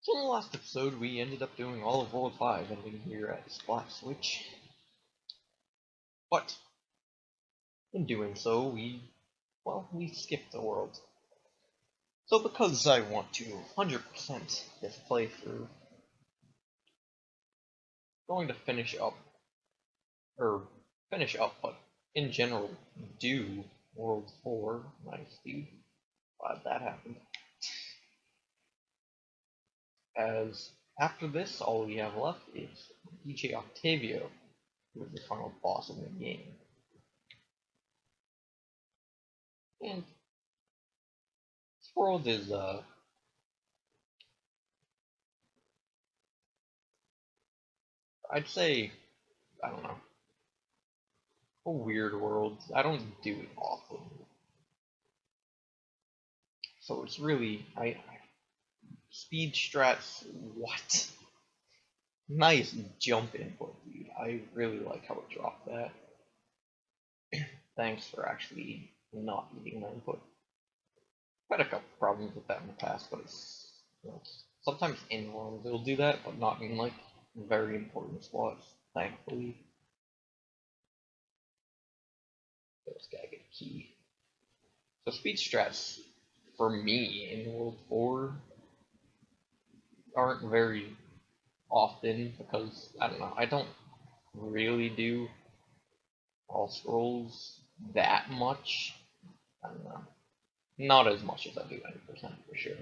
So in the last episode, we ended up doing all of World 5, ending here at Splat Switch. But, in doing so, we skipped the world. So because I want to 100% this playthrough, I'm going to finish up, but in general, do World 4. Nice, dude. Glad that happened. As after this, all we have left is DJ Octavio, who is the final boss of the game. And this world is, I'd say, I don't know, a weird world. I don't do it often. So it's really, speed strats, what? Nice jump input, dude. I really like how it dropped that. Thanks for actually not eating my input. I've had a couple problems with that in the past, but it's, sometimes in world it'll do that, but not in like very important spots, thankfully. Just gotta get a key. So speed strats for me in World 4 aren't very often because I don't know, I don't really do all scrolls that much. I don't know. Not as much as I do 90% for sure.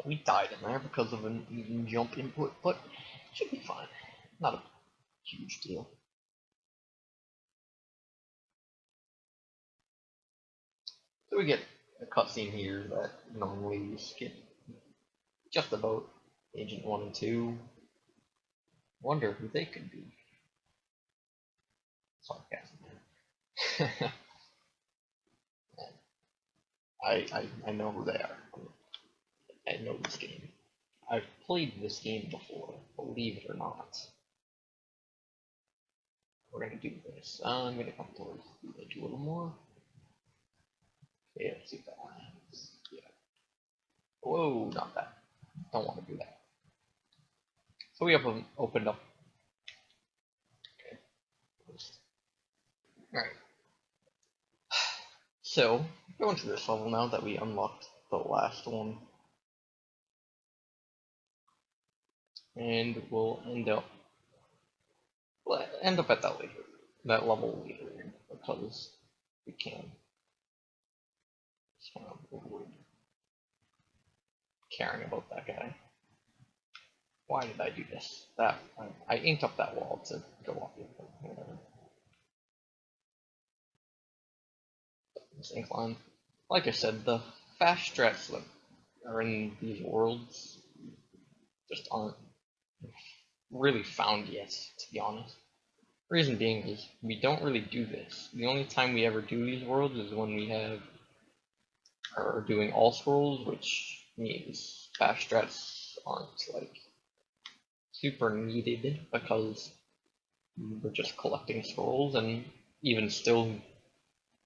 We died in there because of an even jump input, but it should be fine. Not a huge deal. So we get a cutscene here that normally you skip just about Agent 1 and 2. Wonder who they could be. Sarcasm. I know who they are. I know this game. I've played this game before, believe it or not. We're gonna do this. I'm gonna come towards the edge a little more. Okay, let's see if that happens. Yeah. Whoa, not that. Don't want to do that. So we have opened up. Okay. Alright. So, going to this level now that we unlocked the last one. And we'll end up at that level later, because we can. Just kind of avoid caring about that guy. Why did I do this? I inked up that wall to go off the whatever. This incline. Like I said, the fast strats that are in these worlds just aren't really found yet, to be honest. Reason being is we don't really do this. The only time we ever do these worlds is when we are doing all scrolls, which means fast strats aren't like super needed because we're just collecting scrolls and even still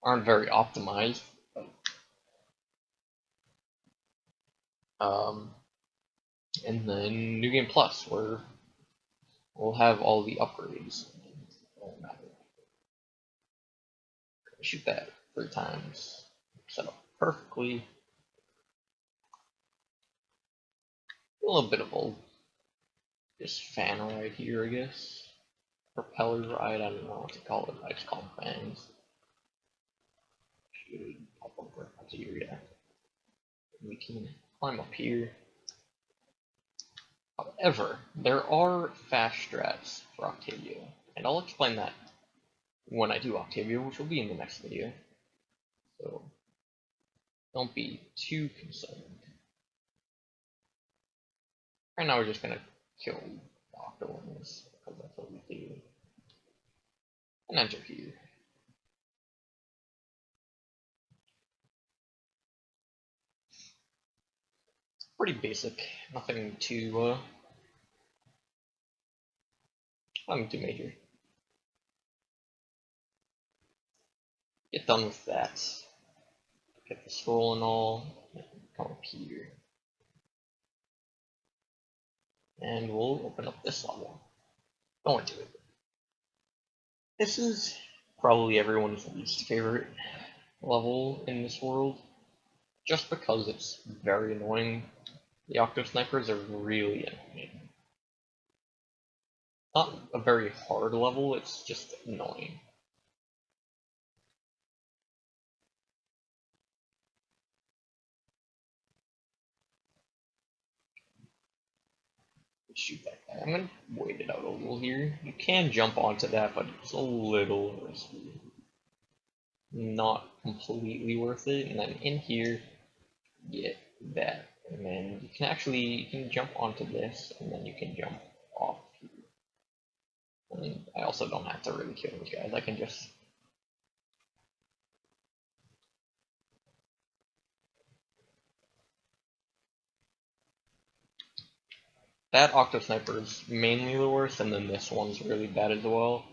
aren't very optimized. And then New Game Plus, where we'll have all the upgrades. Won't matter. Shoot that 3 times. Set up perfectly. A little bit of this fan ride here, I guess. Propeller ride, I don't know what to call it. I just call them fans. Should pop over here, yeah. We can climb up here. However, there are fast strats for Octavio, and I'll explain that when I do Octavio, which will be in the next video. So don't be too concerned. Right now we're just gonna kill the Octolings, because that's what we do. And enter here. Pretty basic, nothing too major. get done with that. Get the scroll and all. Come up here. And we'll open up this level. Go into it. This is probably everyone's least favorite level in this world, just because it's very annoying. The Octo Snipers are really annoying. Not a very hard level, it's just annoying. Shoot that guy. I'm gonna wait it out a little here. You can jump onto that, but it's a little risky. Not completely worth it. And then in here, get that. And then you can jump onto this, and then you can jump off here. And I also don't have to really kill those guys. I can just that Octo Sniper is mainly the worst, and then this one's really bad as well.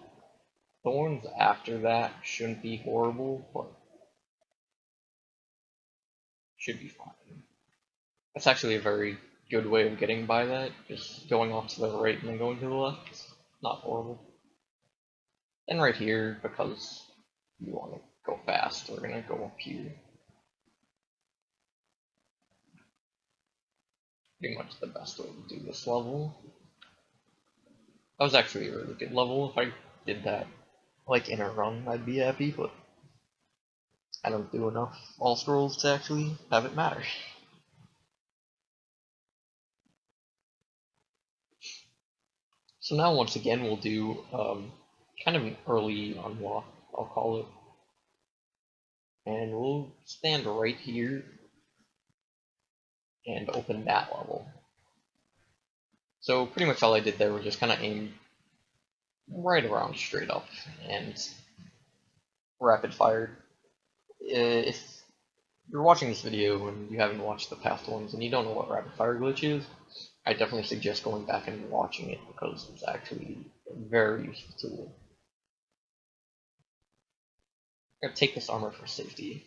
The ones after that shouldn't be horrible, but should be fine. That's actually a very good way of getting by that, just going off to the right and then going to the left. Not horrible. And right here, because you want to go fast, we're gonna go up here. Pretty much the best way to do this level. That was actually a really good level. If I did that like in a run, I'd be happy, but I don't do enough all scrolls to actually have it matter. So now once again we'll do kind of an early unlock, I'll call it. And we'll stand right here and open that level. So pretty much all I did there was just kind of aim right around straight up and rapid fired. If you're watching this video and you haven't watched the past ones and you don't know what rapid fire glitch is, I definitely suggest going back and watching it because it's actually a very useful tool. I'm gonna take this armor for safety.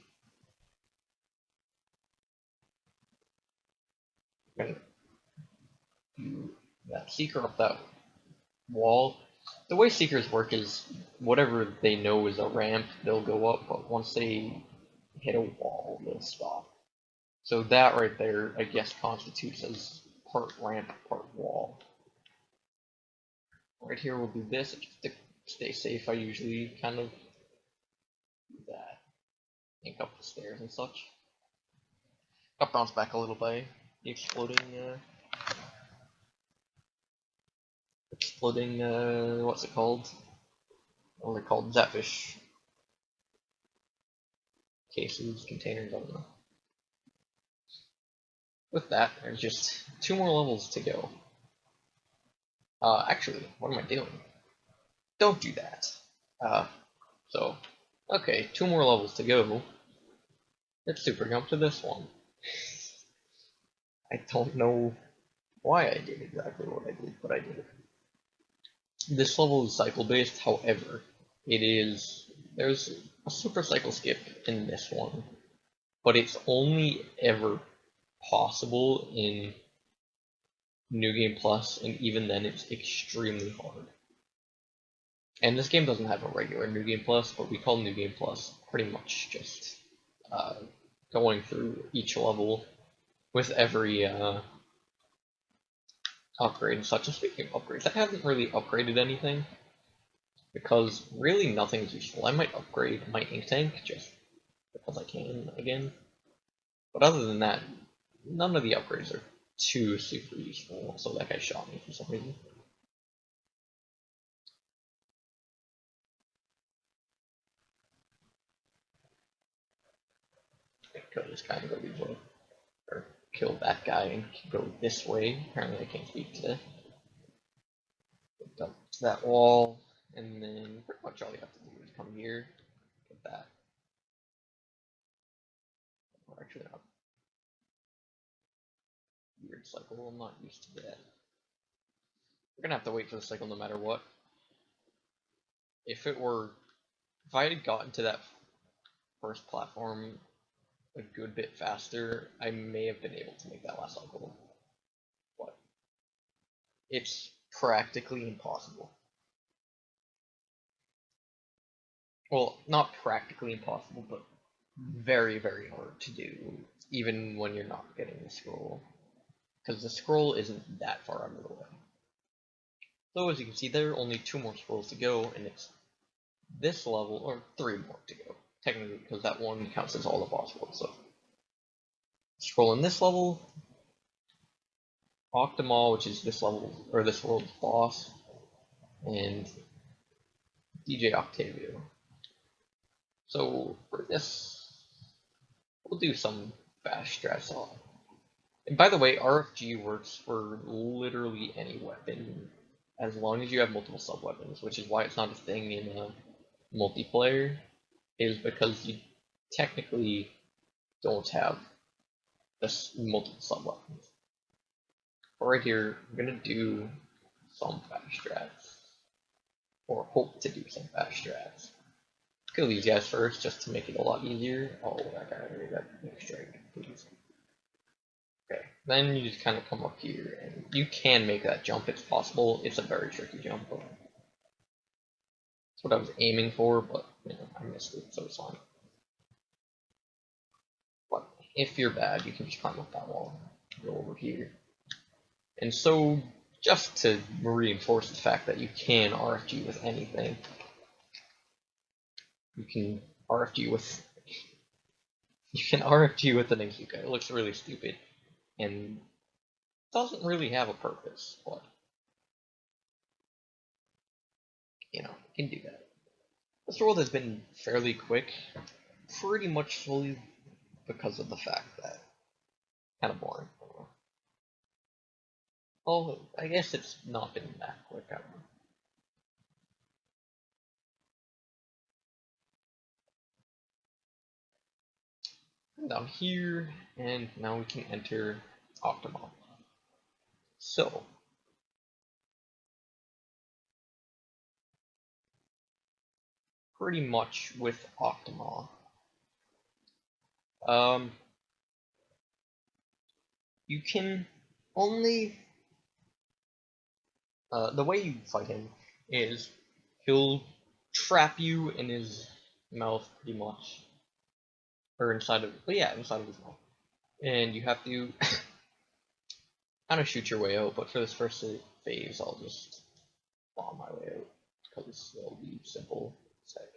I'm gonna do that seeker up that wall. The way seekers work is whatever they know is a ramp, they'll go up, but once they hit a wall, they'll stop. So that right there, I guess, constitutes as part ramp, part wall. Right here we'll do this, just to stay safe. I usually kind of do that. Think up the stairs and such. Got bounced back a little by the exploding, what's it called? What are they called? Zapfish cases, containers, I don't know. With that, there's just 2 more levels to go. Actually, what am I doing? Don't do that. Okay, 2 more levels to go. Let's super jump to this one. I don't know why I did exactly what I did, but I did. This level is cycle based, however, there's a super cycle skip in this one, but it's only ever possible in New Game Plus, and even then it's extremely hard. And this game doesn't have a regular New Game Plus, but we call New Game Plus pretty much just going through each level with every upgrade and such. And speaking of upgrades, I haven't really upgraded anything because really nothing's useful. I might upgrade my ink tank just because I can again, but other than that, none of the upgrades are too super useful. So that guy shot me for some reason. Kill this guy and go these way, or kill that guy and go this way. Apparently I can't speak to that wall, and then pretty much all you have to do is come here, get that. Or actually not. Weird cycle, I'm not used to that. We're gonna have to wait for the cycle no matter what. If I had gotten to that first platform a good bit faster, I may have been able to make that last level. But it's practically impossible. Well, not practically impossible, but very, very hard to do, even when you're not getting the scroll. Because the scroll isn't that far out of the way. So as you can see, there are only 2 more scrolls to go, and it's this level, or 3 more to go, technically, because that one counts as all the boss worlds. So, scroll in this level, Octomall, which is this level, or this world's boss, and DJ Octavio. So for this, we'll do some fast strats on. And by the way, RFG works for literally any weapon, as long as you have multiple sub-weapons, which is why it's not a thing in multiplayer, is because you technically don't have this multiple sub-weapons. But right here, I'm gonna do some fast strats, or hope to do some fast strats. Kill these guys first, just to make it a lot easier. Oh, that guy already got strike, please. Okay, then you just kind of come up here, and you can make that jump. It's possible. It's a very tricky jump, but that's what I was aiming for, but you know, I missed it, so it's fine. But if you're bad, you can just climb up that wall, go over here. And so, just to reinforce the fact that you can RFG with anything, you can RFG with an Izuka. It looks really stupid and doesn't really have a purpose, but you know, you can do that. This world has been fairly quick, pretty much solely because of the fact that kind of boring. Oh, I guess it's not been that quick. I don't know. Down here, and now we can enter Octomall. So, pretty much with Octomall, you can only, the way you fight him is he'll trap you in his mouth pretty much, or inside of, but yeah, inside of his mouth, and you have to kind of shoot your way out. But for this first phase, I'll just bomb my way out because it'll be simple as heck.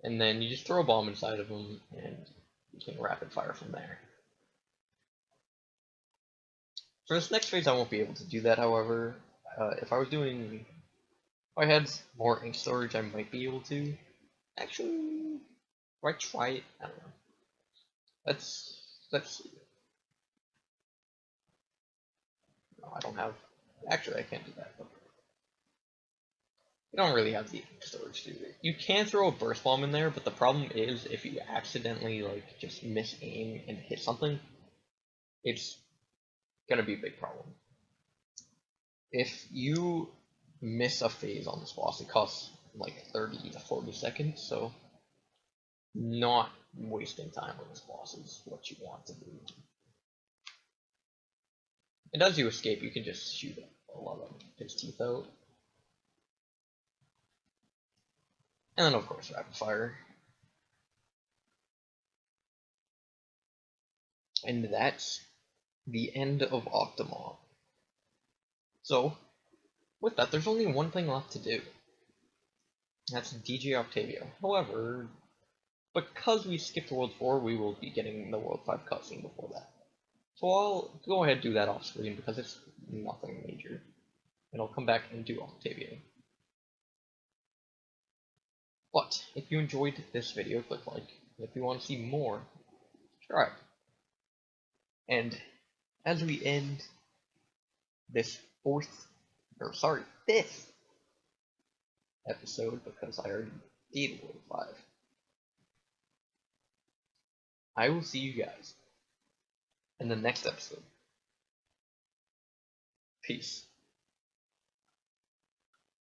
And then you just throw a bomb inside of him, and you can rapid fire from there. For this next phase, I won't be able to do that. However, if I had more ink storage, I might be able to. Actually, do I try it? I don't know. Let's see. No, I don't have. Actually, I can't do that. But you don't really have the ink storage to do it. You can throw a burst bomb in there, but the problem is if you accidentally like just miss aim and hit something, it's gonna be a big problem. If you miss a phase on this boss, it costs like 30 to 40 seconds, so not wasting time on this boss is what you want to do. And as you escape, you can just shoot a lot of his teeth out. And then of course rapid fire. And that's the end of Octomall. So, with that, there's only one thing left to do. That's DJ Octavio. However, because we skipped World 4, we will be getting the World 5 cutscene before that. So I'll go ahead and do that off screen because it's nothing major. And I'll come back and do Octavio. But, if you enjoyed this video, click like. And if you want to see more, subscribe. And as we end this fifth episode, because I already did World 5, I will see you guys in the next episode. Peace.